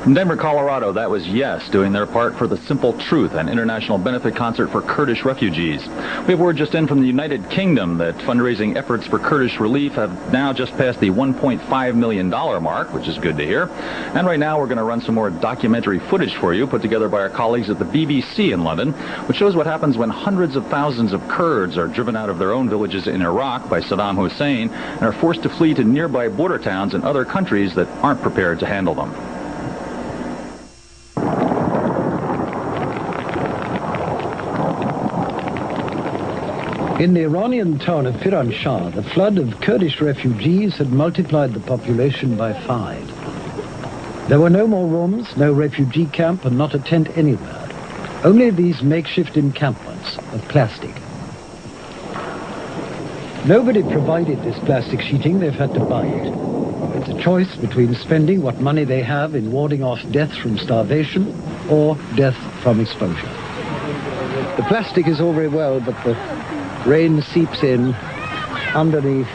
From Denver, Colorado, that was Yes doing their part for the Simple Truth, an international benefit concert for Kurdish refugees. We have word just in from the United Kingdom that fundraising efforts for Kurdish relief have now just passed the $1.5 million mark, which is good to hear. And right now we're going to run some more documentary footage for you put together by our colleagues at the BBC in London, which shows what happens when hundreds of thousands of Kurds are driven out of their own villages in Iraq by Saddam Hussein and are forced to flee to nearby border towns in other countries that aren't prepared to handle them. In the Iranian town of Firan Shah, the flood of Kurdish refugees had multiplied the population by 5. There were no more rooms, no refugee camp, and not a tent anywhere. Only these makeshift encampments of plastic. Nobody provided this plastic sheeting, they've had to buy it. It's a choice between spending what money they have in warding off death from starvation or death from exposure. The plastic is all very well, but the rain seeps in underneath.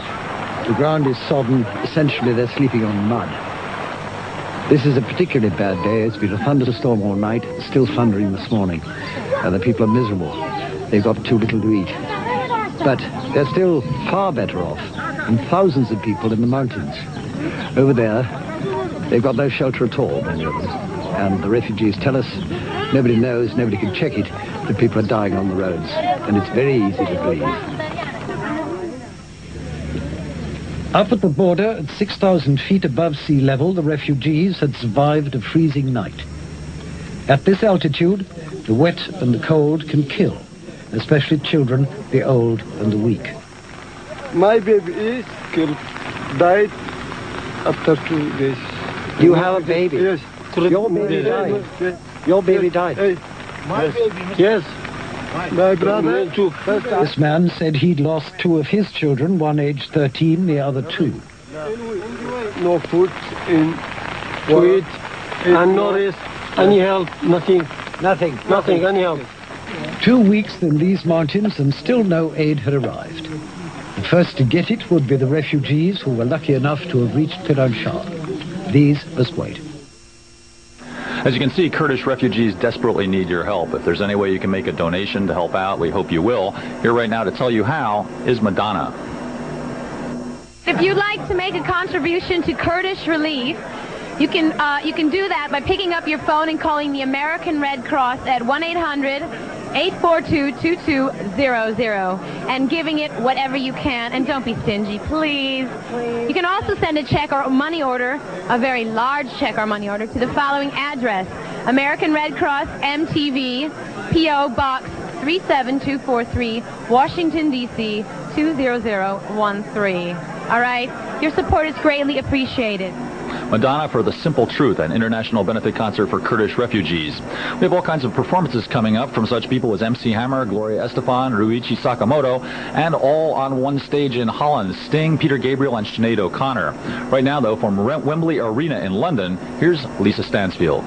The ground is sodden. Essentially, they're sleeping on mud. This is a particularly bad day. It's been a thunderstorm all night, still thundering this morning. And the people are miserable. They've got too little to eat. But they're still far better off than thousands of people in the mountains. Over there, they've got no shelter at all, many of them. And the refugees tell us, nobody knows, nobody can check it, that people are dying on the roads. And it's very easy to believe. Up at the border, at 6,000 feet above sea level, the refugees had survived a freezing night. At this altitude, the wet and the cold can kill, especially children, the old and the weak. My baby is killed, died after 2 days. You have a baby? Yes. Your baby died? Your baby died? My baby? Yes. My brother too. This man said he'd lost 2 of his children, one aged 13, the other 2. No food to eat, and no rest, any help, nothing. Nothing, any help. 2 weeks in these mountains and still no aid had arrived. The first to get it would be the refugees who were lucky enough to have reached Firan Shah. These must wait. As you can see, Kurdish refugees desperately need your help. If there's any way you can make a donation to help out, we hope you will. Here right now to tell you how is Madonna. If you'd like to make a contribution to Kurdish relief, you can do that by picking up your phone and calling the American Red Cross at 1-800-842-2200 and giving it whatever you can. And don't be stingy, please. You can also send a check or money order, a very large check or money order, to the following address: American Red Cross, MTV, P.O. Box 37243, Washington, D.C. 20013. All right? Your support is greatly appreciated. Madonna for the Simple Truth, an international benefit concert for Kurdish refugees. We have all kinds of performances coming up from such people as MC Hammer, Gloria Estefan, Ruichi Sakamoto, and all on one stage in Holland: Sting, Peter Gabriel, and Sinead O'Connor. Right now, though, from Wembley Arena in London, here's Lisa Stansfield.